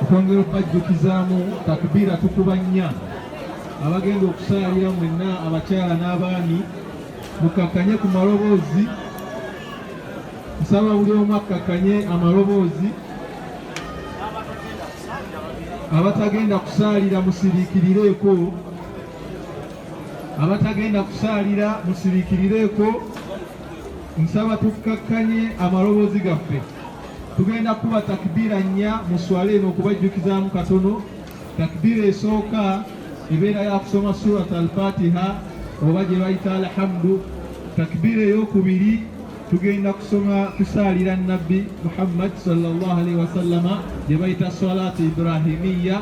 twongera okubajjukizaamu takbiira tukuba nnya abagenda okusaalira mwenna abakyala n'abaami mukakkanye ku maloboozi nsaba buli omu akakkanye amaloboozi abatagenda kusaalira musiriikirireeko abatagenda kusaalira musiriikirireeko nsaba tukkakkanye amaloboozi gaffe tugenda kuba takbiira nnya muswale eno okubajjukizaamu katono takbiira esooka ebeera yakusoma surat al-fatiha oba gye bayita alhamdu takbiira ey'okubiri tugenda kusoma tusaalira nabbi muhammad sallallahu alaihi wasallama gye bayita salati ibrahimiya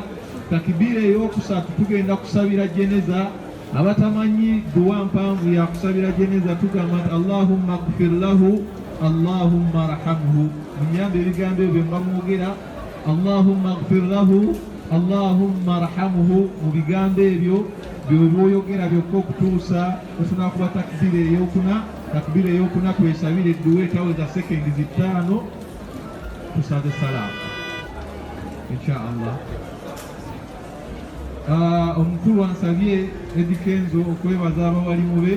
takbiira ey'okusatu tugenda kusabira jeneza abatamanyi duwa mpanvu yakusabira jeneza tugamba nti allahumma gfir lahu allahumma rahamhu munyambe ebigambo ebyo mba mwogera allahumma gfir lahu allahumma rahamhu mu bigambo ebyo byobwoyogera byokka okutuusa tufuna kuba takbiira eyokuna takbiira eyokuna twesabire edduwa etaweza sekendi zitaano tusaze salaamu insha allah. Omukulu ansabye Eddie Kenzo okwebaza abawalimu be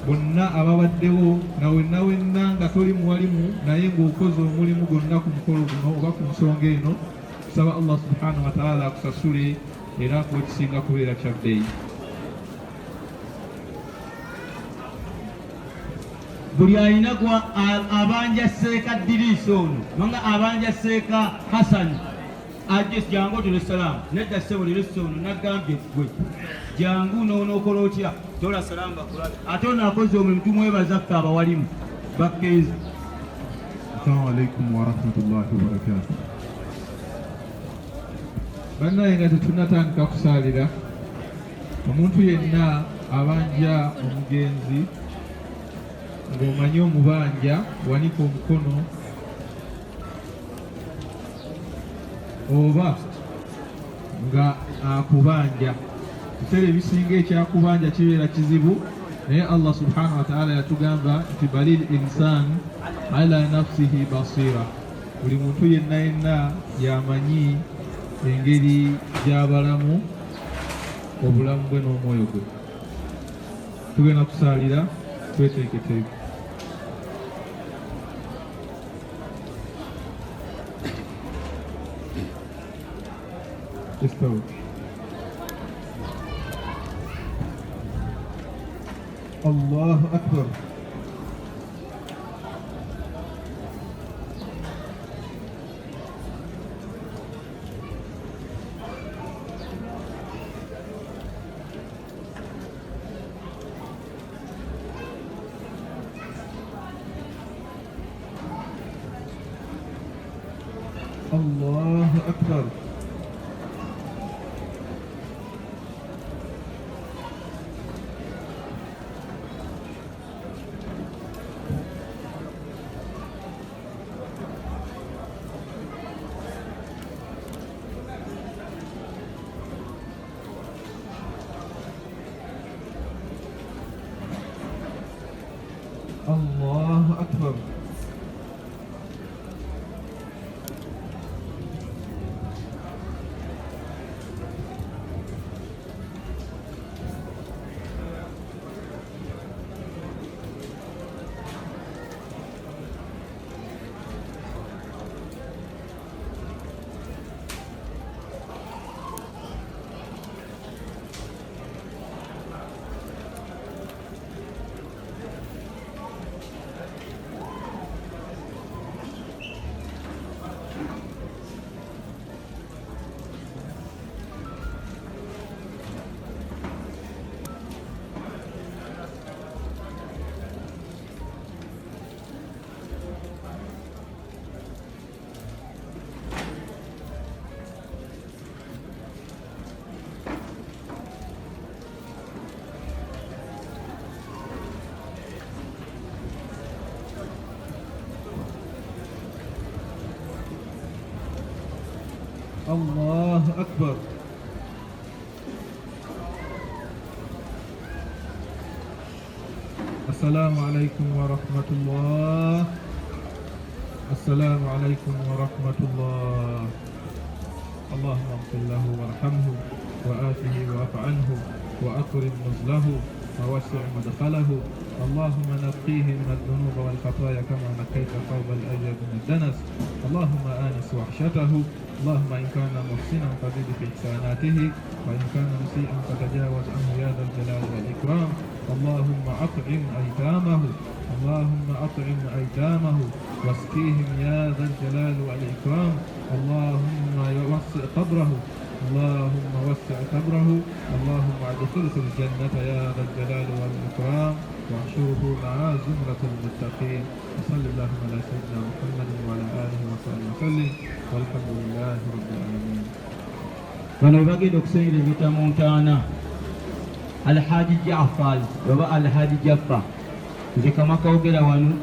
bonna ababaddewo na wenna nga toli muwalimu naye ng'okoze omulimu gwonna ku mukolo guno oba ku nsonga eno tusaba allah subhanahu wa taala akusasule era akuwa ekisinga kubeera kyabbeeyi. buli alina abanja seeka Diriisa ono manga abanja seeka Hasani ajje jangu otule salaamu nedda ssebo lirisa ono naggambye ggwe jangu noonokola otya tola salaamu bakulabe ate ono akoze omulimu tumwebazaffe abawalimu bakkenzi. Assalamu alaikum warahmatullahi wabarakatuh. Bannaye nga tetunnatandika kusaalira omuntu yenna abanja omugenzi ng'omanyi omubanja wanika omukono oba nga akubanja ebiseera ebisinga ekyakubanja kibeera kizibu naye allah subhanahu wa taala yatugamba nti balil insan ala nafsihi basira buli muntu yenna yenna yamanyi engeri gy'abalamu obulamu bwe n'omwoyo gwe. Tugenda kusaalira tweteeketeeke. استووا. الله أكبر. الله أكبر. الله أكبر. الله أكبر. السلام عليكم ورحمة الله. السلام عليكم ورحمة الله. اللهم اغفر له وارحمه وآته واعف عنه وأكرم نزله ووسع مدخله. اللهم نقيه من الذنوب والخطايا كما نقيت ثوب الأبيض من الدنس. اللهم آنس وحشته. اللهم إن كان محسنا فزد في إحساناته وإن كان مسيئا فتجاوز عنه يا ذا الجلال والإكرام. اللهم أطعم أيتامه. اللهم أطعم أيتامه واسقيهم يا ذا الجلال والإكرام. اللهم وسع قبره. اللهم وسع قبره. اللهم ادخله الجنة يا ذا الجلال والإكرام واحشره مع زمرة المتقين. وصل اللهم على سيدنا محمد وعلى آله وصحبه وسلم والحمد لله رب العالمين. bano bagenda okusonyera ebita mu ntaana Alhaji Jaafar oba Alhaji Jaffa nze kamakawogera wano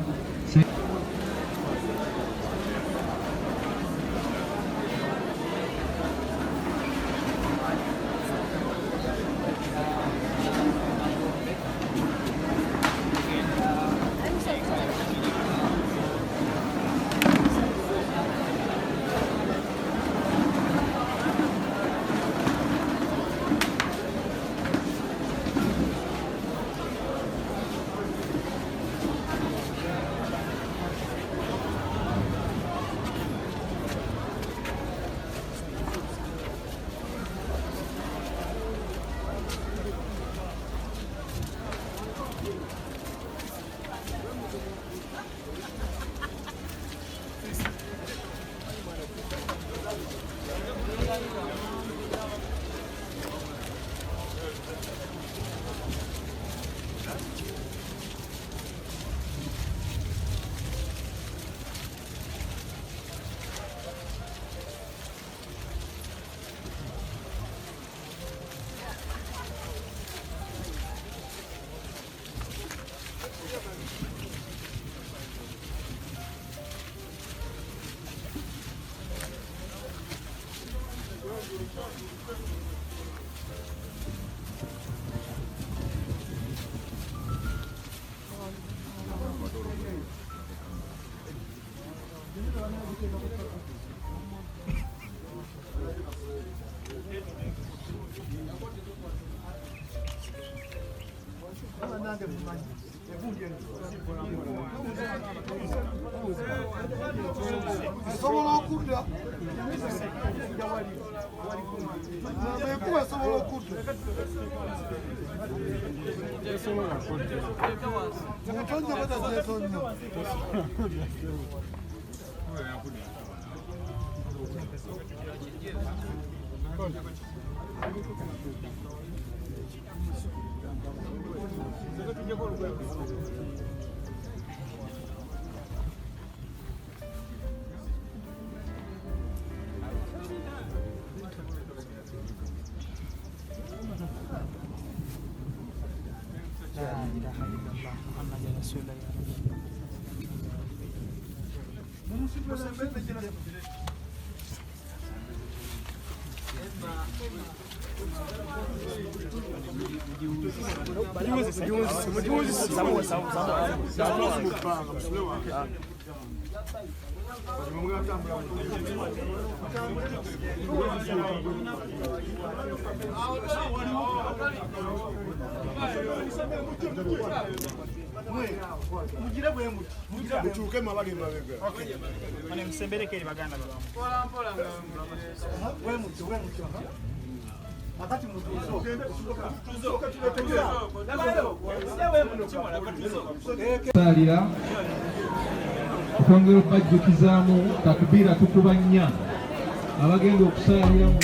Salira okwongera okubajjukizaamu takbiira tukuba nnya abagenda okusalira mu